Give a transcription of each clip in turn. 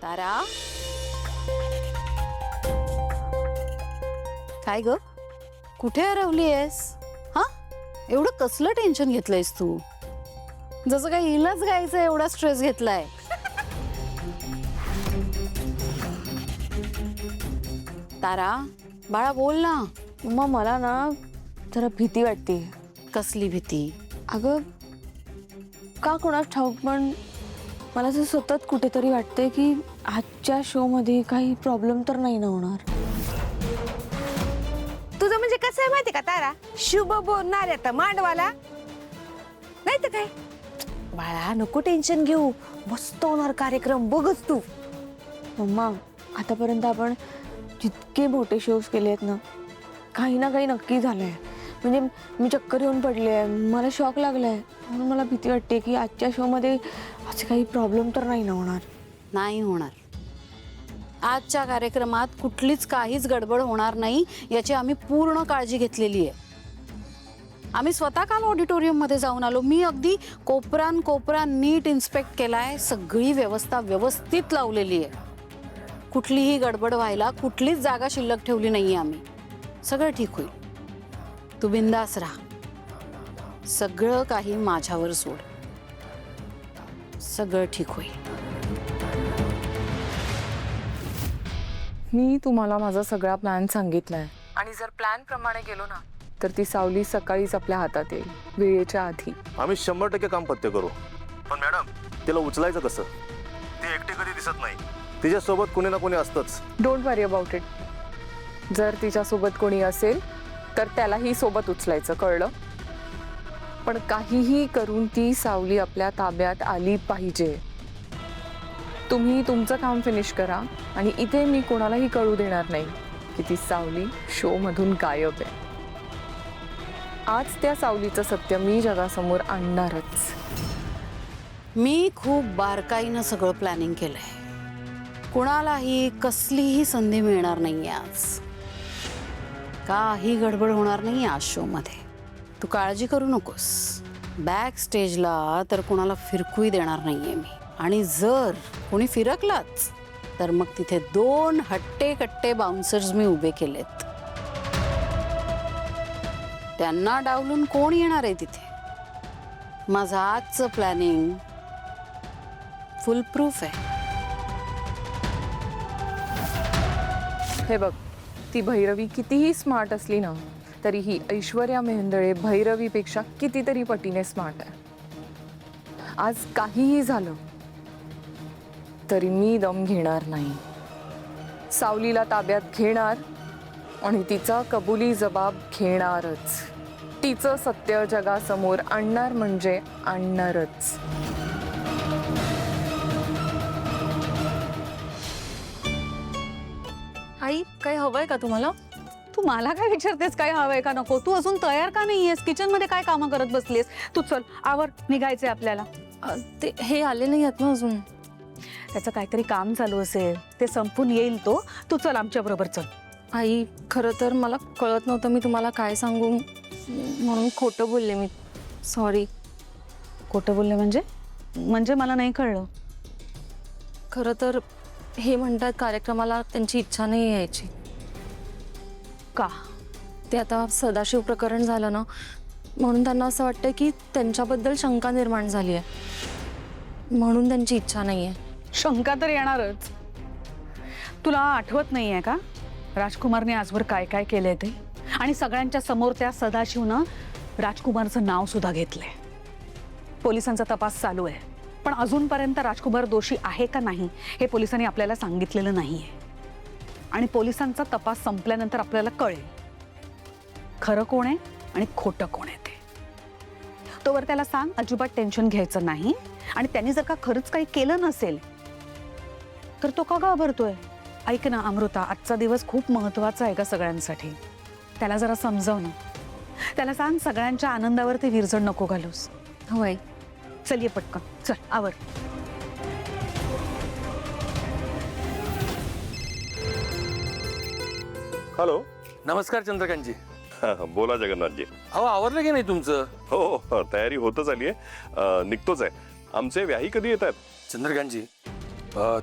तारा, काय ग, कुठे हरवली आहेस? हा, एवढं कसलं टेन्शन घेतलंयस तू? जसं काही हिलाच गायचं एवढा स्ट्रेस घेतलाय. तारा, बाळा बोल ना. मम्मा मला ना जरा भीती वाटते. कसली भीती? अगं का कोणास ठाऊक, पण मला असं सतत कुठेतरी वाटतंय की आजच्या शो मध्ये काही प्रॉब्लेम तर नाही ना होणार. तुझं म्हणजे कसं आहे माहिती का तारा, शुभ बोलणार आता मांडवाला नाही तर काय. बाळा नको टेन्शन घेऊ, मस्त होणार कार्यक्रम, बघच तू. मम्मा आतापर्यंत आपण जितके मोठे शोज केले आहेत ना, काही ना काही नक्की झालंय. म्हणजे मी चक्कर येऊन पडले आहे, मला शॉक लागलाय. म्हणून मला भीती वाटते की आजच्या शो मध्ये असे काही प्रॉब्लेम तर नाही ना होणार. नाही होणार. आजच्या कार्यक्रमात कुठलीच काहीच गडबड होणार नाही याची आम्ही पूर्ण काळजी घेतलेली आहे. आम्ही स्वतः काल ऑडिटोरियम मध्ये जाऊन आलो. मी अगदी कोपरा नीट इन्स्पेक्ट केलाय. सगळी व्यवस्था व्यवस्थित लावलेली आहे. कुठलीही गडबड व्हायला कुठलीच जागा शिल्लक ठेवली नाहीये आम्ही. सगळं ठीक होईल. तू बिंदास राहा. सगळं काही माझ्यावर सोड. सगळं ठीक होईल. मी तुम्हाला माझा सगळा प्लॅन सांगितलाय आणि जर प्लॅन प्रमाणे गेलो ना तर ती सावली सकाळीच आपल्या हातात येईल, वेळेच्या आधी. आम्ही 100% काम पत्ते करू. पण मॅडम, तिला उचलायचं कसं? ती एकटी कधी दिसत नाही. तिच्यासोबत कोणी ना कोणी असतंच. Don't worry about it. जर तिच्यासोबत कोणी असेल तर त्यालाही सोबत उचलायचं, कळलं? पण काहीही करून ती सावली आपल्या ताब्यात आली पाहिजे. तुम्ही तुमचं काम फिनिश करा आणि इथे मी कोणालाही कळू देणार नाही की ती सावली शो मधून गायब आहे. आज त्या सावलीचं सत्य मी जगासमोर आणणारच. मी खूप बारकाईनं सगळं प्लॅनिंग केलंय. कुणालाही कसलीही संधी मिळणार नाहीये आज. काही गडबड होणार नाही आज शो मध्ये. तू काळजी करू नकोस. बॅक स्टेजला तर कुणाला फिरकूही देणार नाहीये मी. आणि जर कोणी फिरकलाच तर मग तिथे 2 हट्टे कट्टे बाउन्सर्स मी उभे केलेत. त्यांना डावलून कोण येणार आहे तिथे? माझं आजचं प्लॅनिंग फुल प्रूफ आहे. हे बघ, ती भैरवी कितीही स्मार्ट असली ना तरी ही ऐश्वर्या मेहेंदळे भैरवीपेक्षा कितीतरी पटीने स्मार्ट आहे. आज काहीही झालं तरी मी दम घेणार नाही. सावलीला ताब्यात घेणार आणि तिचा कबुली जबाब घेणारच. तिचं सत्य जगासमोर आणणार म्हणजे आणणारच. आई, काही हवंय का तुम्हाला? तू मला काय विचारतेस काय हवंय का नको? तू अजून तयार का नाहीयेस? किचन मध्ये काय कामं करत बसलीस? तू चल, आवर, निघायचंय आपल्याला. ते हे आले नाही आहेत ना अजून. त्याचं काहीतरी काम चालू असेल, ते संपून येईल तो. तू चल आमच्या बरोबर चल. आई, खरं तर मला कळत नव्हतं मी तुम्हाला काय सांगू, म्हणून खोटं बोलले मी. सॉरी. खोटं बोलले म्हणजे? म्हणजे मला नाही कळलं. खरं तर हे म्हणतात कार्यक्रमाला त्यांची इच्छा नाही यायची. का? ते आता सदाशिव प्रकरण झालं ना, म्हणून त्यांना असं वाटतं की त्यांच्याबद्दल शंका निर्माण झाली आहे, म्हणून त्यांची इच्छा नाही आहे. शंका तर येणारच. तुला आठवत नाहीये का राजकुमारने आजवर काय काय केलंय ते? आणि सगळ्यांच्या समोर त्या सदाशिवनं राजकुमारचं नाव सुद्धा घेतलंय. पोलिसांचा तपास चालू आहे, पण अजूनपर्यंत राजकुमार दोषी आहे का नाही हे पोलिसांनी आपल्याला सांगितलेलं नाहीये. आणि पोलिसांचा तपास संपल्यानंतर आपल्याला कळेल खरं कोण आहे आणि खोटं कोण आहे ते. तोवर त्याला सांग अजिबात टेन्शन घ्यायचं नाही. आणि त्यांनी जर का खरंच काही केलं नसेल तर तो का घाबरतोय? ऐक ना अमृता, आजचा दिवस खूप महत्वाचा आहे का सगळ्यांसाठी. त्याला जरा समजव ना. त्याला सांग सगळ्यांच्या आनंदावरती विरजण नको घालूस. हो आई. चल ये पटकन, चल आवर. हॅलो. नमस्कार चंद्रकांतजी. बोला जगन्नाथजी. अहो आवरलं की नाही तुमचं? हो, तयारी होतच आली आहे. निघतोच आहे. आमचे व्याही कधी येत आहेत? चंद्रकांतजी,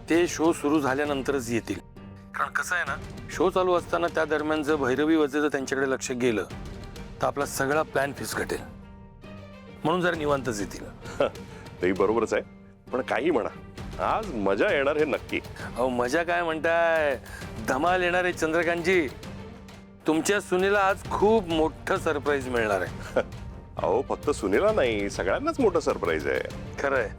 ते शो सुरू झाल्यानंतरच येतील. कारण कसं आहे ना, शो चालू असताना त्या दरम्यान जर भैरवी वजेचं त्यांच्याकडे लक्ष गेलं तर आपला सगळा प्लॅन फिसकटेल. म्हणून जरा निवांतच येतील. तेही बरोबरच आहे, पण काही म्हणा आज मजा येणार हे नक्की. अहो मजा काय म्हणताय, धमाल येणार आहे चंद्रकांतजी. तुमच्या सुनेला आज खूप मोठं सरप्राईज मिळणार आहे. अहो फक्त सुनेला नाही, सगळ्यांनाच मोठं सरप्राईज आहे. खरंय.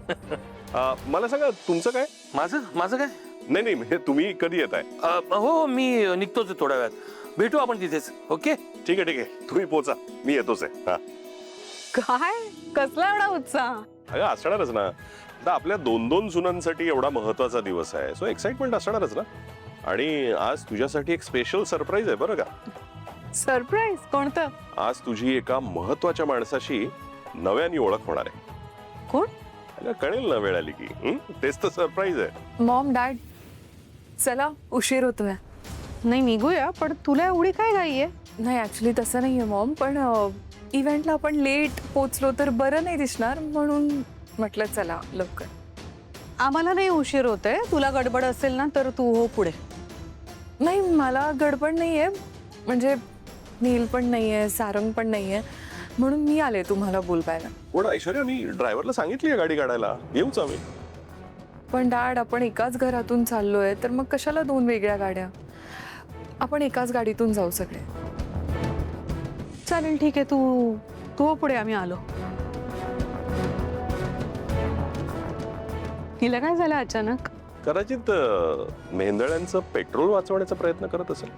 मला सांगा तुमचं काय? माझं काय? नाही नाही म्हणजे तुम्ही कधी येत आहे? हो मी निघतोच आहे थोड्या वेळात. भेटू आपण तिथेच. ओके ठीक आहे तुम्ही पोचा, मी येतोच आहे. हा काय कसला एवढा उत्साह? अगं असणारच ना, आता आपल्या 2-2 सुनांसाठी एवढा महत्वाचा दिवस आहे, सो एक्साइटमेंट असणारच ना. आणि आज तुझ्यासाठी एक स्पेशल सरप्राईज आहे बरं का. सरप्राईज कोणतं? आज तुझी एका महत्वाच्या माणसाशी नव्याने ओळख होणार आहे. कोण? अगं कळेल ना वेळ आली की. तेच तर सरप्राईज आहे. मॉम डॅड चला उशीर होतोय. नाही निघूया, पण तुला एवढी काय घाई आहे? नाही ॲक्च्युली तसं नाही आहे मॉम, पण इव्हेंटला आपण लेट पोचलो तर बरं नाही दिसणार म्हणून म्हटलं चला लवकर. आम्हाला नाही उशीर होतोय. तुला गडबड असेल ना तर तू हो पुढे. नाही मला गडबड नाही आहे, म्हणजे नील पण नाही आहे, सारंग पण नाही आहे, म्हणून मी आले तुम्हाला बोलवायला. पण ऐश्वर्या मी ड्रायव्हरला सांगितली आहे गाडी काढायला, येऊच आम्ही. पण डॅड आपण एकाच घरातून चाललोय तर मग कशाला 2 वेगळ्या गाड्या? आपण एकाच गाडीतून जाऊ सगळे. चालेल ठीक आहे, तू हो पुढे, आम्ही आलो. हिला काय झालं अचानक? कदाचित मेंदळ्यांचं पेट्रोल वाचवण्याचा प्रयत्न करत असेल.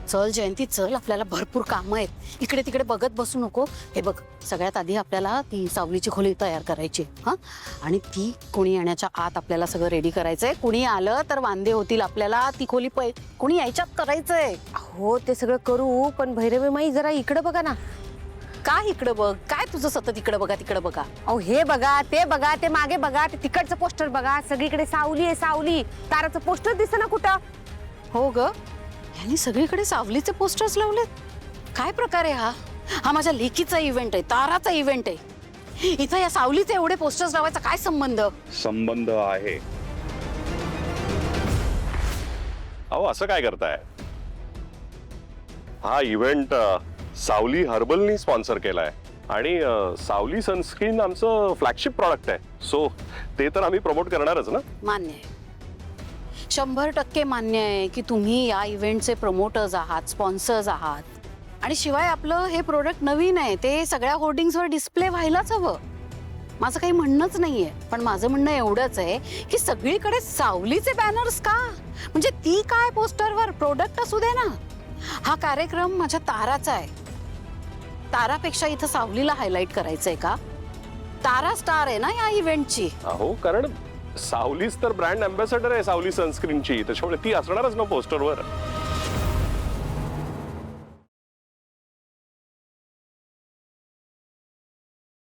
चल जयंती चल, आपल्याला भरपूर कामं आहेत. इकडे तिकडे बघत बसू नको. हे बघ, सगळ्यात आधी आपल्याला ती सावलीची खोली तयार करायची. हा, आणि ती कोणी येण्याच्या आत आपल्याला सगळं रेडी करायचंय. कुणी आलं तर वांदे होतील आपल्याला. ती खोली कोणी यायच्यात करायचंय. हो ते सगळं करू, पण भैरवी माई जरा इकडे बघा ना. काय इकडं बघ, काय तुझं सतत इकडं बघा तिकडं बघा. अहो हे बघा, ते मागे बघा, ते तिकडचं पोस्टर बघा. सगळीकडे सावली आहे सावली. ताराचं पोस्टर दिसतं ना कुठं. हो ग, यांनी सगळीकडे सावलीचे पोस्टर्स लावलेत. काय प्रकार आहे हा? हा माझ्या लेकीचा इव्हेंट आहे, ताराचा इव्हेंट आहे. इथं या सावलीचे एवढे पोस्टर्स लावायचा काय संबंध? संबंध आहे. अहो असं काय करताय? हा इव्हेंट सावली हर्बलनी स्पॉन्सर केलाय आणि सावली सनस्क्रीन आमचं फ्लॅगशिप प्रॉडक्ट आहे. सो ते तर आम्ही प्रमोट करणारच ना. मान्य आहे, 100% मान्य आहे की तुम्ही या इव्हेंटचे प्रमोटर्स आहात, स्पॉन्सर्स आहात. आणि शिवाय आपलं हे प्रोडक्ट नवीन आहे, ते सगळ्या होर्डिंग्सवर डिस्प्ले व्हायलाच हवं. माझं काही म्हणणंच नाहीये, पण माझं म्हणणं एवढंच आहे की सगळीकडे सावलीचे बॅनर्स का? म्हणजे ती काय पोस्टरवर प्रोडक्ट असू दे ना. हा कार्यक्रम माझ्या ताराचा आहे. तारापेक्षा इथं सावलीला हायलाइट करायचंय का? तारा स्टार आहे ना या इव्हेंटची. अहो कारण सावलीच तर ब्रँड अँबॅसेडर आहे सावली सनस्क्रीनची, त्याच्यामुळे ती असणारच ना पोस्टरवर.